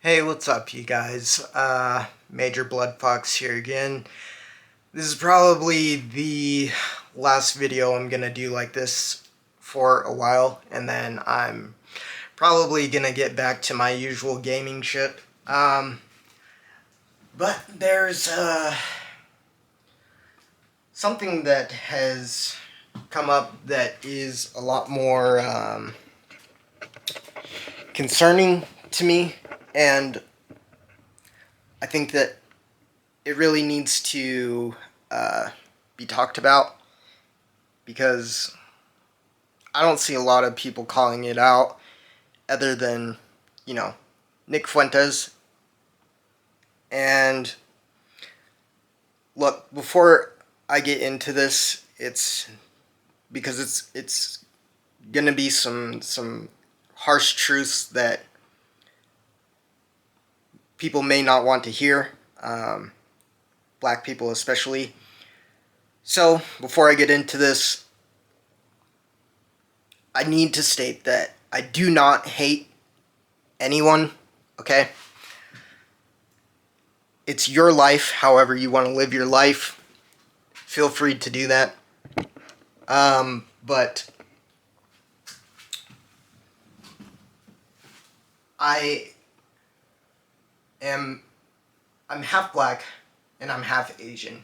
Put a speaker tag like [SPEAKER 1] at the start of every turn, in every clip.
[SPEAKER 1] Hey, what's up, you guys? MjrBloodFox here again. This is probably the last video I'm gonna do like this for a while, and then I'm probably gonna get back to my usual gaming shit. But there's something that has come up that is a lot more concerning to me, and I think that it really needs to be talked about, because I don't see a lot of people calling it out other than, Nick Fuentes. And look, before I get into this, it's because it's gonna be some harsh truths that people may not want to hear, black people especially. So, before I get into this, I need to state that I do not hate anyone, okay? It's your life, however you want to live your life. Feel free to do that. But I'm half black and I'm half Asian.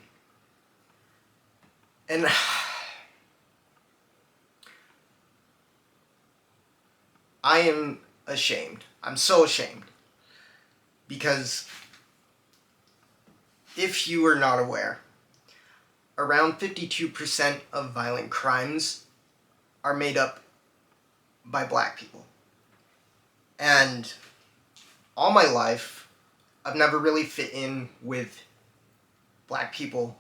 [SPEAKER 1] And I am ashamed. I'm so ashamed. Because if you are not aware, around 52% of violent crimes are made up by black people. And all my life, I've never really fit in with black people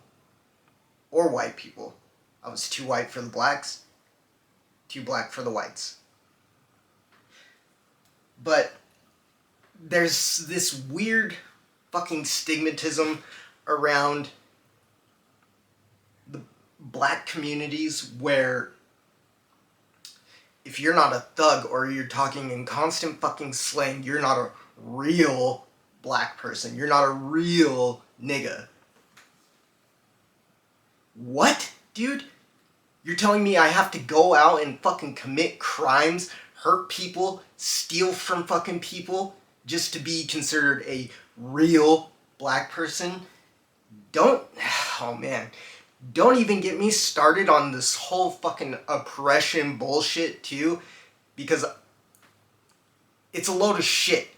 [SPEAKER 1] or white people. I was too white for the blacks, too black for the whites. But there's this weird fucking stigmatism around the black communities where if you're not a thug or you're talking in constant fucking slang, you're not a real black person. You're not a real nigga. What, dude? You're telling me I have to go out and fucking commit crimes, hurt people, steal from fucking people, just to be considered a real black person? Oh man, don't even get me started on this whole fucking oppression bullshit too, because it's a load of shit.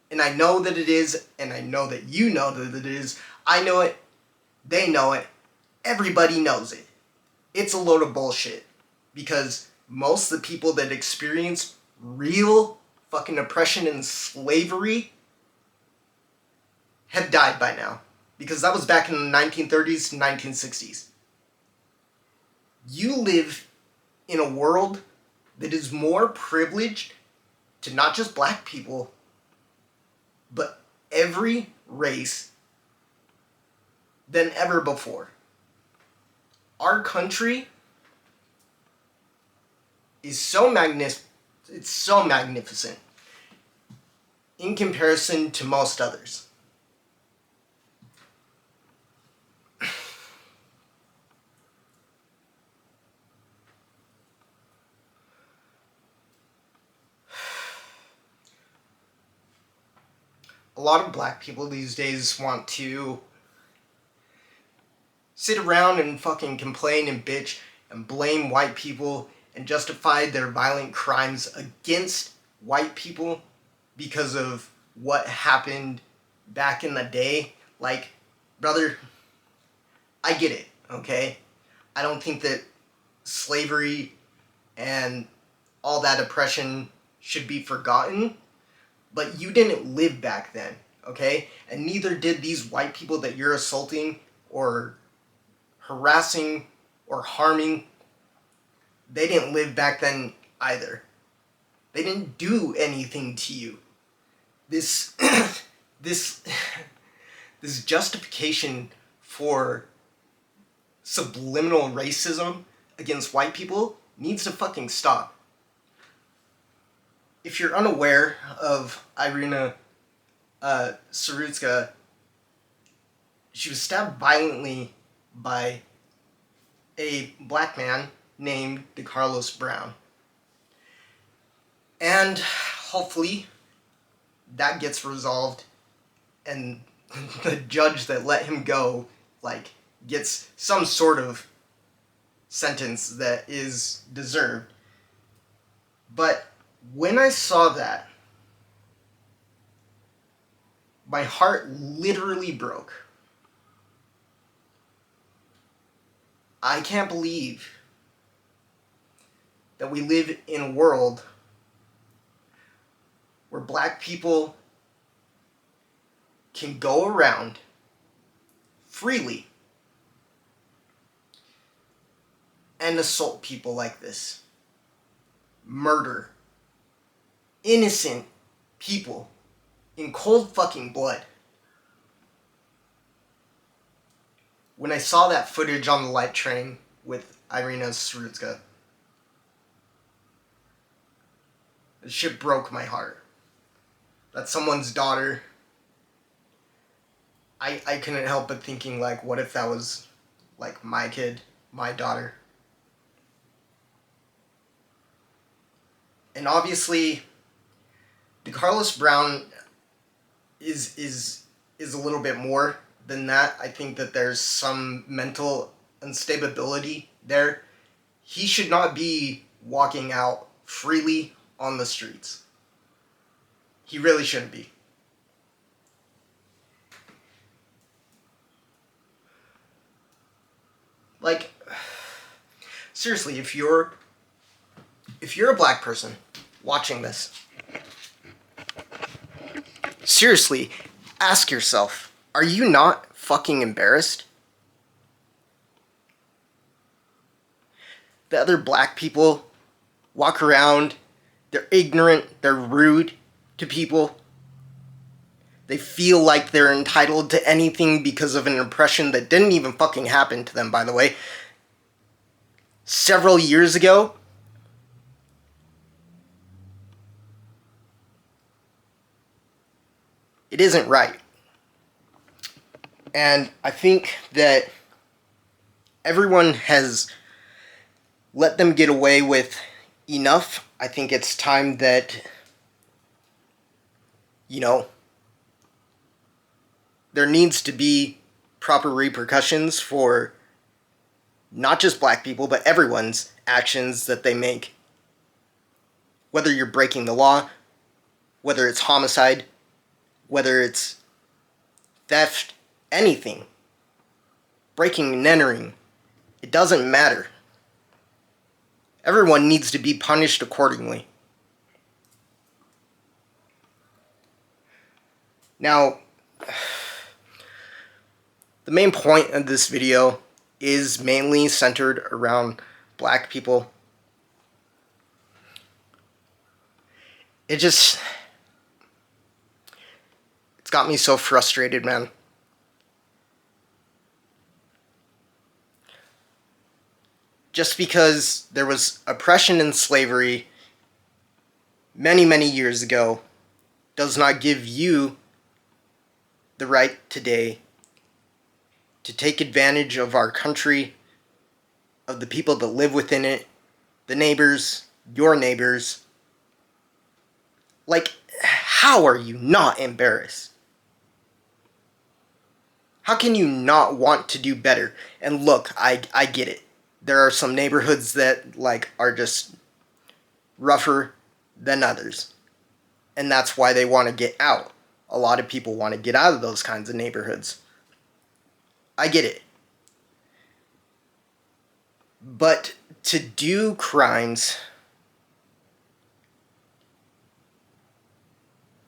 [SPEAKER 1] And I know that it is, and I know that you know that it is. I know it, they know it, everybody knows it. It's a load of bullshit. Because most of the people that experience real fucking oppression and slavery have died by now. Because that was back in the 1930s to 1960s. You live in a world that is more privileged to not just black people, but every race than ever before. Our country is it's so magnificent in comparison to most others. A lot of black people these days want to sit around and fucking complain and bitch and blame white people and justify their violent crimes against white people because of what happened back in the day. Like, brother, I get it, okay? I don't think that slavery and all that oppression should be forgotten. But you didn't live back then, okay? And neither did these white people that you're assaulting or harassing or harming. They didn't live back then either. They didn't do anything to you. This this justification for subliminal racism against white people needs to fucking stop. If you're unaware of Irina Sarutska, she was stabbed violently by a black man named DeCarlos Brown. And hopefully that gets resolved and the judge that let him go, like, gets some sort of sentence that is deserved. But when I saw that, my heart literally broke. I can't believe that we live in a world where black people can go around freely and assault people like this. Murder innocent people in cold fucking blood. When I saw that footage on the light train with Irina Sarutska, the shit broke my heart. That's someone's daughter. I couldn't help but thinking, like, what if that was, like, my kid, my daughter? And obviously, DeCarlos Brown is a little bit more than that. I think that there's some mental instability there. He should not be walking out freely on the streets. He really shouldn't be. Like, seriously, if you're a black person watching this, seriously, ask yourself, are you not fucking embarrassed? The other black people walk around, they're ignorant, they're rude to people. They feel like they're entitled to anything because of an oppression that didn't even fucking happen to them, by the way. Several years ago, it isn't right. And I think that everyone has let them get away with enough. I think it's time that, there needs to be proper repercussions for not just black people, but everyone's actions that they make. Whether you're breaking the law, whether it's homicide, whether it's theft, anything. Breaking and entering, it doesn't matter. Everyone needs to be punished accordingly. Now, the main point of this video is mainly centered around black people. It's got me so frustrated, man. Just because there was oppression and slavery many, many years ago does not give you the right today to take advantage of our country, of the people that live within it, the neighbors, your neighbors. Like, how are you not embarrassed? How can you not want to do better? And look, I get it. There are some neighborhoods that, like, are just rougher than others. And that's why they want to get out. A lot of people want to get out of those kinds of neighborhoods. I get it. But to do crimes,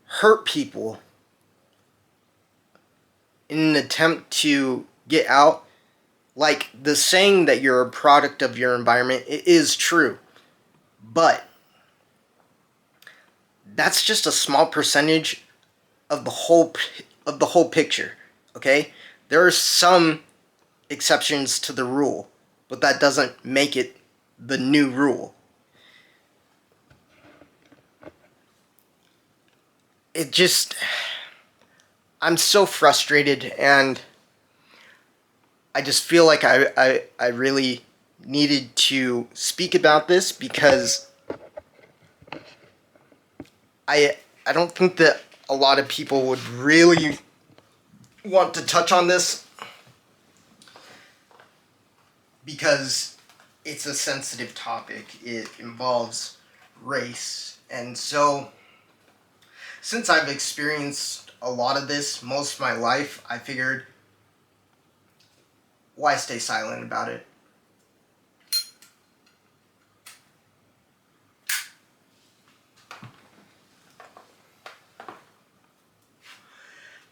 [SPEAKER 1] hurt people in an attempt to get out, like the saying that you're a product of your environment, it is true. But that's just a small percentage of the whole picture, okay? There are some exceptions to the rule, but that doesn't make it the new rule. I'm so frustrated, and I just feel like I really needed to speak about this because I I don't think that a lot of people would really want to touch on this because it's a sensitive topic. It involves race. And so, since I've experienced a lot of this most of my life, I figured, why stay silent about it?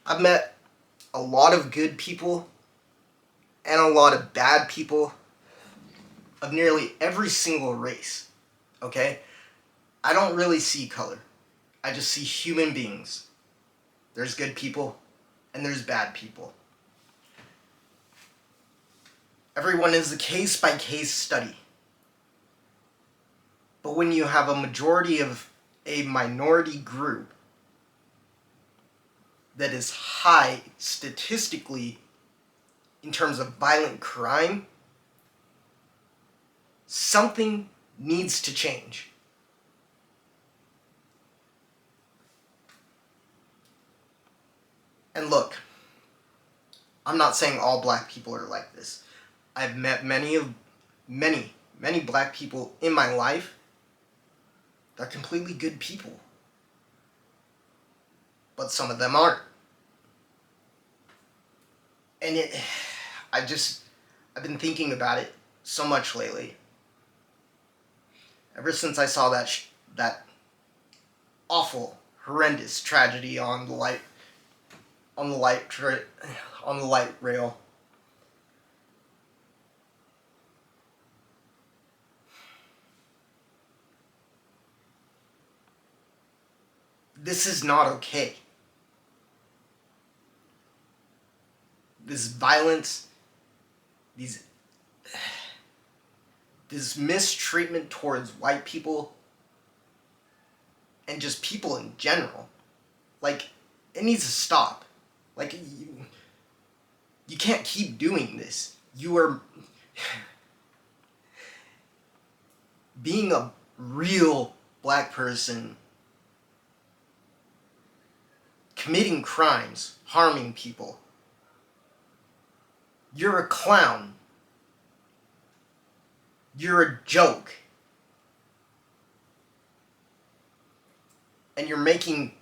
[SPEAKER 1] I've met a lot of good people and a lot of bad people of nearly every single race, okay? I don't really see color. I just see human beings. There's good people and there's bad people. Everyone is a case-by-case study. But when you have a majority of a minority group that is high statistically in terms of violent crime, something needs to change. And look, I'm not saying all black people are like this. I've met many black people in my life that are completely good people. But some of them aren't. And I've been thinking about it so much lately. Ever since I saw that awful, horrendous tragedy on the light rail. This is not okay. This violence, this mistreatment towards white people and just people in general, like, it needs to stop. Like, you can't keep doing this. You are being a real black person, committing crimes, harming people. You're a clown. You're a joke. And you're making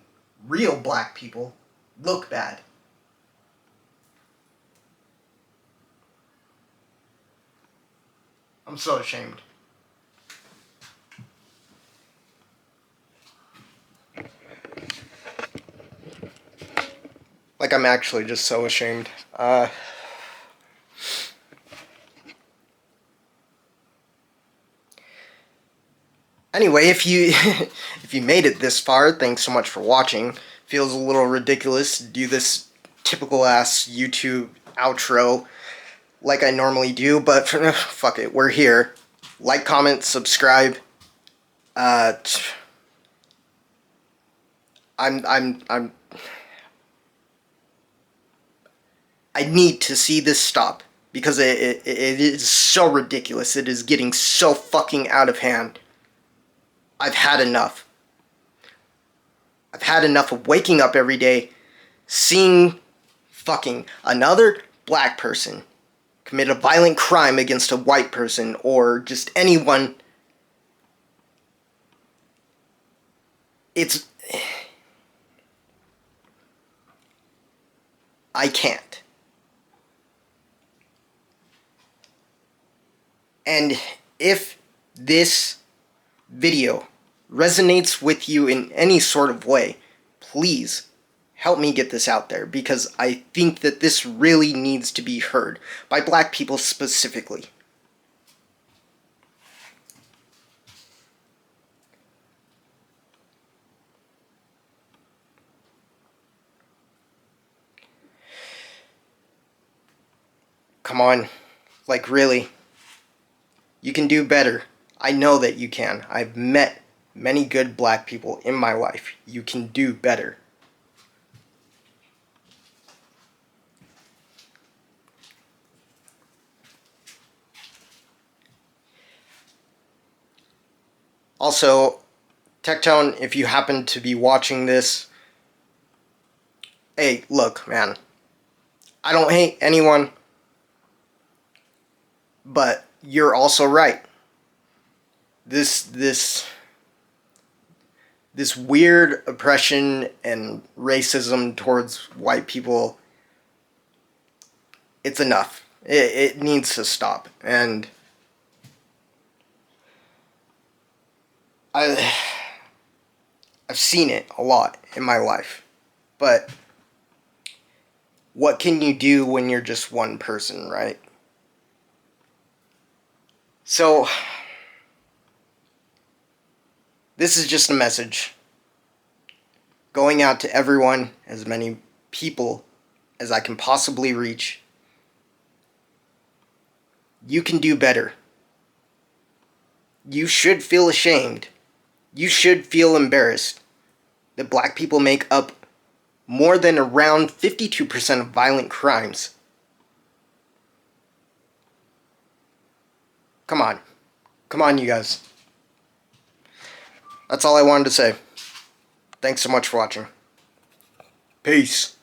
[SPEAKER 1] real black people look bad. I'm so ashamed. Like, I'm actually just so ashamed. Anyway, if you if you made it this far, thanks so much for watching. Feels a little ridiculous to do this typical ass YouTube outro like I normally do, but fuck it, we're here. Like, comment, subscribe. I'm I need to see this stop because it is so ridiculous. It is getting so fucking out of hand. I've had enough. I've had enough of waking up every day, seeing fucking another black person commit a violent crime against a white person or just anyone. I can't. And if this video resonates with you in any sort of way, please help me get this out there, because I think that this really needs to be heard by black people specifically. Come on, like, really. You can do better. I know that you can. I've met many good black people in my life. You can do better. Also, Tectone, if you happen to be watching this, hey, look, man, I don't hate anyone, but you're also right. This weird oppression and racism towards white people, it's enough. It needs to stop. And I've seen it a lot in my life. But what can you do when you're just one person, right? So, this is just a message going out to everyone, as many people as I can possibly reach. You can do better. You should feel ashamed. You should feel embarrassed that black people make up more than around 52% of violent crimes. Come on. Come on, you guys. That's all I wanted to say. Thanks so much for watching. Peace.